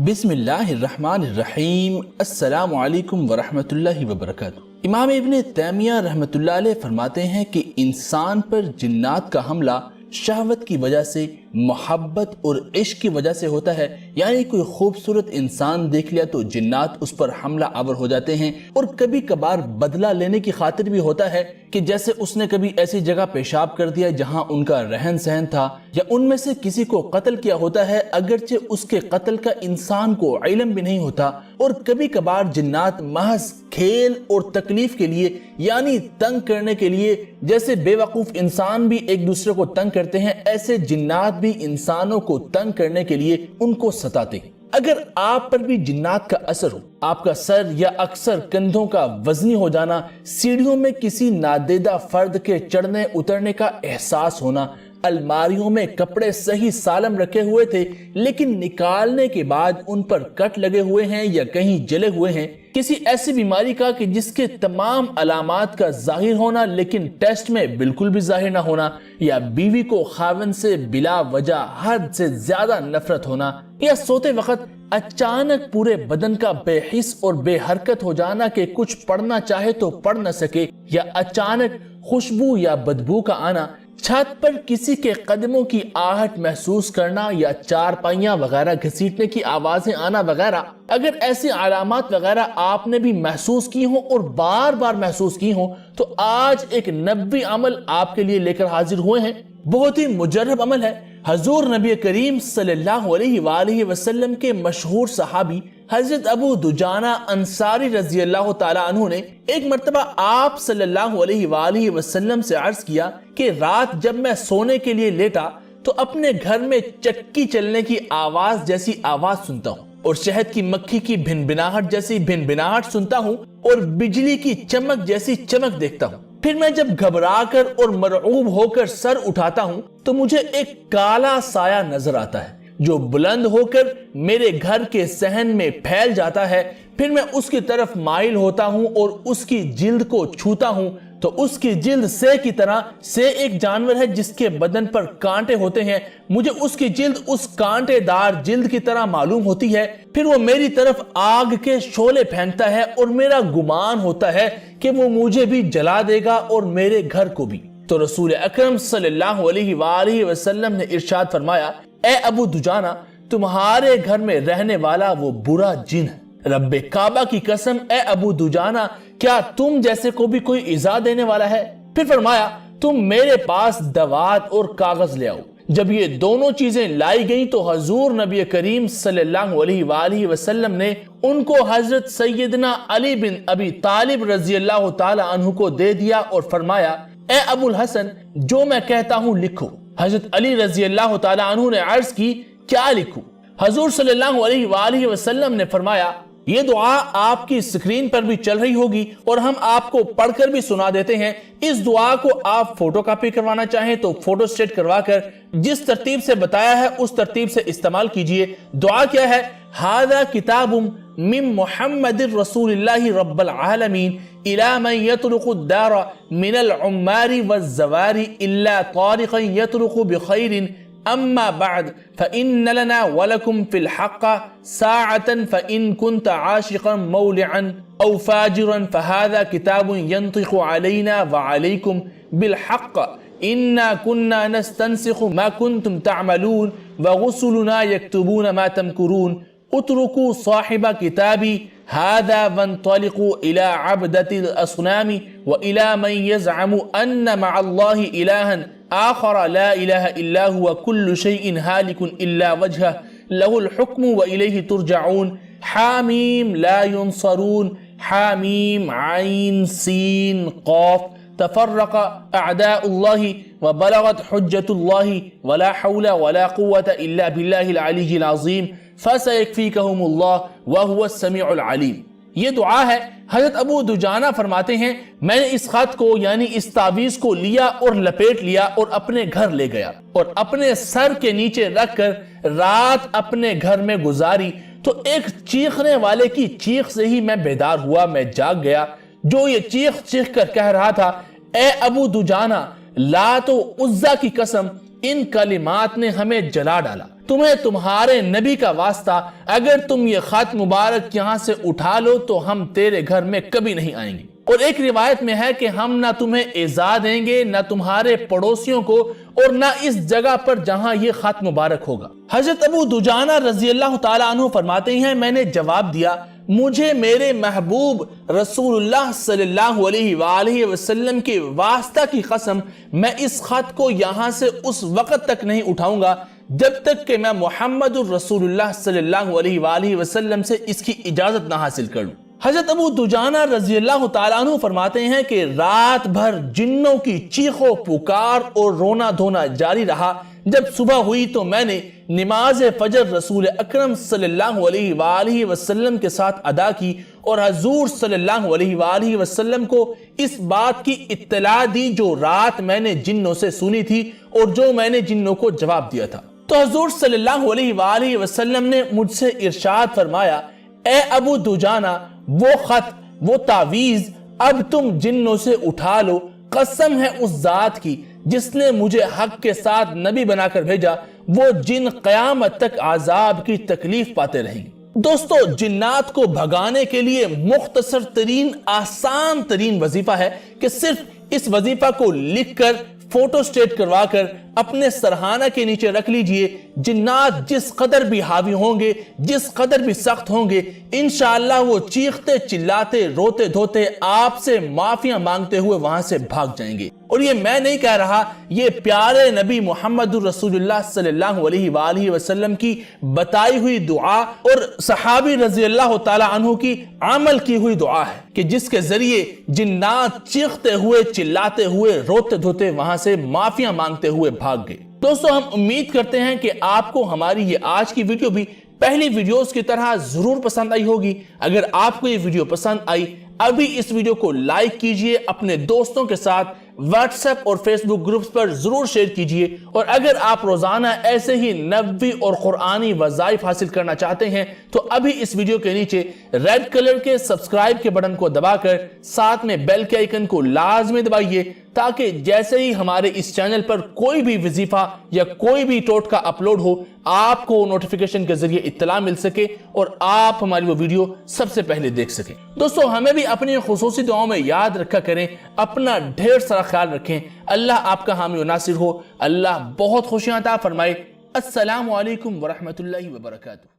بسم اللہ الرحمن الرحیم۔ السلام علیکم ورحمۃ اللہ وبرکاتہ۔ امام ابن تیمیہ رحمۃ اللہ علیہ فرماتے ہیں کہ انسان پر جنات کا حملہ شہوت کی وجہ سے، محبت اور عشق کی وجہ سے ہوتا ہے۔ یعنی کوئی خوبصورت انسان دیکھ لیا تو جنات اس پر حملہ آور ہو جاتے ہیں، اور کبھی کبھار بدلہ لینے کی خاطر بھی ہوتا ہے کہ جیسے اس نے کبھی ایسی جگہ پیشاب کر دیا جہاں ان کا رہن سہن تھا، یا ان میں سے کسی کو قتل کیا ہوتا ہے اگرچہ اس کے قتل کا انسان کو علم بھی نہیں ہوتا۔ اور کبھی کبھار جنات محض کھیل اور تکلیف کے لیے، یعنی تنگ کرنے کے لیے، جیسے بے وقوف انسان بھی ایک دوسرے کو تنگ کرتے ہیں، ایسے جنات بھی انسانوں کو تنگ کرنے کے لیے ان کو ستاتے ہیں۔ اگر آپ پر بھی جنات کا اثر ہو، آپ کا سر یا اکثر کندھوں کا وزنی ہو جانا، سیڑھیوں میں کسی نادیدہ فرد کے چڑھنے اترنے کا احساس ہونا، الماریوں میں کپڑے صحیح سالم رکھے ہوئے تھے لیکن نکالنے کے بعد ان پر کٹ لگے ہوئے ہیں یا کہیں جلے ہوئے ہیں، کسی ایسی بیماری کا کہ جس کے تمام علامات کا ظاہر ہونا لیکن ٹیسٹ میں بالکل بھی ظاہر نہ ہونا، یا بیوی کو خاوند سے بلا وجہ حد سے زیادہ نفرت ہونا، یا سوتے وقت اچانک پورے بدن کا بے حس اور بے حرکت ہو جانا کہ کچھ پڑھنا چاہے تو پڑھ نہ سکے، یا اچانک خوشبو یا بدبو کا آنا، چھت پر کسی کے قدموں کی آہٹ محسوس کرنا، یا چارپائیاں وغیرہ گھسیٹنے کی آوازیں آنا وغیرہ۔ اگر ایسی علامات وغیرہ آپ نے بھی محسوس کی ہوں اور بار بار محسوس کی ہوں تو آج ایک نبوی عمل آپ کے لیے لے کر حاضر ہوئے ہیں۔ بہت ہی مجرب عمل ہے۔ حضور نبی کریم صلی اللہ علیہ وآلہ وسلم کے مشہور صحابی حضرت ابو دجانہ انصاری رضی اللہ تعالیٰ عنہ نے ایک مرتبہ آپ صلی اللہ علیہ وآلہ وسلم سے عرض کیا کہ رات جب میں سونے کے لیے لیٹا تو اپنے گھر میں چکی چلنے کی آواز جیسی آواز سنتا ہوں، اور شہد کی مکھی کی بھنبھناہٹ جیسی بھنبھناہٹ سنتا ہوں، اور بجلی کی چمک جیسی چمک دیکھتا ہوں۔ پھر میں جب گھبرا کر اور مرعوب ہو کر سر اٹھاتا ہوں تو مجھے ایک کالا سایہ نظر آتا ہے جو بلند ہو کر میرے گھر کے صحن میں پھیل جاتا ہے۔ پھر میں اس کی طرف مائل ہوتا ہوں اور اس کی جلد کو چھوتا ہوں تو اس کی جلد سے کی طرح، سے ایک جانور ہے جس کے بدن پر کانٹے ہوتے ہیں، مجھے اس کی جلد اس کانٹے دار جلد کی طرح معلوم ہوتی ہے۔ پھر وہ میری طرف آگ کے شعلے پھینکتا ہے اور میرا گمان ہوتا ہے کہ وہ مجھے بھی جلا دے گا اور میرے گھر کو بھی۔ تو رسول اکرم صلی اللہ علیہ وآلہ وسلم نے ارشاد فرمایا، اے ابو دجانہ، تمہارے گھر میں رہنے والا وہ برا جن ہے۔ رب کعبہ کی قسم، اے ابو دجانہ، کیا تم جیسے کو بھی کوئی ایذا دینے والا ہے؟ پھر فرمایا، تم میرے پاس دوات اور کاغذ لے آؤ۔ جب یہ دونوں چیزیں لائی گئیں تو حضور نبی کریم صلی اللہ علیہ وآلہ وسلم نے ان کو حضرت سیدنا علی بن ابی طالب رضی اللہ تعالی عنہ کو دے دیا اور فرمایا، اے ابو الحسن، جو میں کہتا ہوں لکھو۔ حضرت علی رضی اللہ تعالی عنہ نے عرض کی، کیا لکھوں؟ حضور صلی اللہ علیہ وآلہ وسلم نے فرمایا، یہ دعا آپ کی اسکرین پر بھی چل رہی ہوگی اور ہم آپ کو پڑھ کر بھی سنا دیتے ہیں۔ اس دعا کو آپ فوٹو کاپی کروانا چاہیں تو فوٹو اسٹیٹ کروا کر جس ترتیب سے بتایا ہے اس ترتیب سے استعمال کیجئے۔ دعا کیا ہے؟ ھذا کتاب من محمد رسول اللہ رب العالمین الى من يطرق الدار من العمار والزوار الا طارقا يطرق بخير اما بعد فإن لنا ولكم في الحق ساعة فإن كنت عاشقا مولعا أو فاجرا فهذا كتاب ينطق علينا وعليكم بالحق إنا كنا نستنسخ ما كنتم تعملون وغسلنا يكتبون ما تمكرون اتركوا صاحب كتابي هذا وانطلقوا إلى عبدة الأصنام وإلى من يزعم أن مع الله إلها آخر لا إله إلا هو كل شيء هالك إلا وجهه له الحكم وإليه ترجعون حاميم لا ينصرون حاميم عين سين قاف تفرق أعداء الله وبلغت حجة الله ولا حول ولا قوة إلا بالله العلي العظيم فسيكفيكهم الله وهو السميع العليم۔ یہ دعا ہے۔ حضرت ابو دجانہ فرماتے ہیں، میں نے اس خط کو یعنی اس تعویذ کو لیا اور لپیٹ لیا اور اپنے گھر لے گیا اور اپنے سر کے نیچے رکھ کر رات اپنے گھر میں گزاری تو ایک چیخنے والے کی چیخ سے ہی میں بیدار ہوا، میں جاگ گیا جو یہ چیخ چیخ کر کہہ رہا تھا، اے ابو دجانہ، لات و عزا کی قسم، ان کلمات نے ہمیں جلا ڈالا۔ تمہیں تمہارے نبی کا واسطہ، اگر تم یہ خط مبارک یہاں سے اٹھا لو تو ہم تیرے گھر میں کبھی نہیں آئیں گے۔ اور ایک روایت میں ہے کہ ہم نہ تمہیں ایذا دیں گے، نہ تمہارے پڑوسیوں کو، اور نہ اس جگہ پر جہاں یہ خط مبارک ہوگا۔ حضرت ابو دجانہ رضی اللہ تعالیٰ عنہ فرماتے ہیں، میں نے جواب دیا، مجھے میرے محبوب رسول اللہ صلی اللہ علیہ وآلہ وسلم کے واسطہ کی قسم، میں اس خط کو یہاں سے اس وقت تک نہیں اٹھاؤں گا جب تک کہ میں محمد الرسول اللہ صلی اللہ علیہ وآلہ وسلم سے اس کی اجازت نہ حاصل کروں۔ حضرت ابو دجانہ رضی اللہ تعالیٰ عنہ فرماتے ہیں کہ رات بھر جنوں کی چیخ و پکار اور رونا دھونا جاری رہا۔ جب صبح ہوئی تو میں نے نماز فجر رسول اکرم صلی اللہ علیہ وآلہ وسلم کے ساتھ ادا کی اور حضور صلی اللہ علیہ وآلہ وسلم کو اس بات کی اطلاع دی جو رات میں نے جنوں سے سنی تھی اور جو میں نے جنوں کو جواب دیا تھا۔ تو حضور صلی اللہ علیہ وآلہ وسلم نے مجھ سے ارشاد فرمایا، اے ابو دجانہ، وہ خط، وہ تعویذ اب تم جنوں سے اٹھا لو۔ قسم ہے اس ذات کی جس نے مجھے حق کے ساتھ نبی بنا کر بھیجا، وہ جن قیامت تک عذاب کی تکلیف پاتے رہیں گے۔ دوستو، جنات کو بھگانے کے لیے مختصر ترین، آسان ترین وظیفہ ہے کہ صرف اس وظیفہ کو لکھ کر، فوٹو سٹیٹ کروا کر اپنے سرہانہ کے نیچے رکھ لیجئے۔ جنات جس قدر بھی حاوی ہوں گے، جس قدر بھی سخت ہوں گے، انشاءاللہ وہ چیختے چلاتے روتے دھوتے آپ سے معافیاں مانگتے ہوئے وہاں سے بھاگ جائیں گے۔ اور یہ میں نہیں کہہ رہا، یہ پیارے نبی محمد رسول اللہ صلی اللہ علیہ وآلہ وسلم کی بتائی ہوئی دعا اور صحابی رضی اللہ تعالیٰ عنہ کی عمل کی ہوئی دعا ہے کہ جس کے ذریعے جنات چیختے ہوئے چلاتے ہوئے روتے دھوتے وہاں سے معافیاں مانگتے ہوئے بھاگ گئے۔ دوستو، ہم امید کرتے ہیں کہ آپ کو ہماری یہ آج کی ویڈیو بھی پہلی ویڈیوز کی طرح ضرور پسند آئی ہوگی۔ اگر آپ کو یہ ویڈیو پسند آئی، ابھی اس ویڈیو کو لائک کیجئے، اپنے دوستوں کے ساتھ واٹس ایپ اور فیس بک گروپس پر ضرور شیئر کیجئے، اور اگر آپ روزانہ ایسے ہی نبوی اور قرآنی وظائف حاصل کرنا چاہتے ہیں تو ابھی اس ویڈیو کے نیچے ریڈ کلر کے سبسکرائب کے بٹن کو دبا کر ساتھ میں بیل کے آئیکن کو لازمی دبائیے، تاکہ جیسے ہی ہمارے اس چینل پر کوئی بھی وظیفہ یا کوئی بھی ٹوٹکا اپلوڈ ہو، آپ کو نوٹیفیکیشن کے ذریعے اطلاع مل سکے اور آپ ہماری وہ ویڈیو سب سے پہلے دیکھ سکیں۔ دوستو، ہمیں بھی اپنی خصوصی دعاؤں میں یاد رکھا کریں، اپنا ڈھیر سارا خیال رکھیں۔ اللہ آپ کا حامی و ناصر ہو، اللہ بہت خوشیاں عطا فرمائے۔ السلام علیکم ورحمۃ اللہ وبرکاتہ۔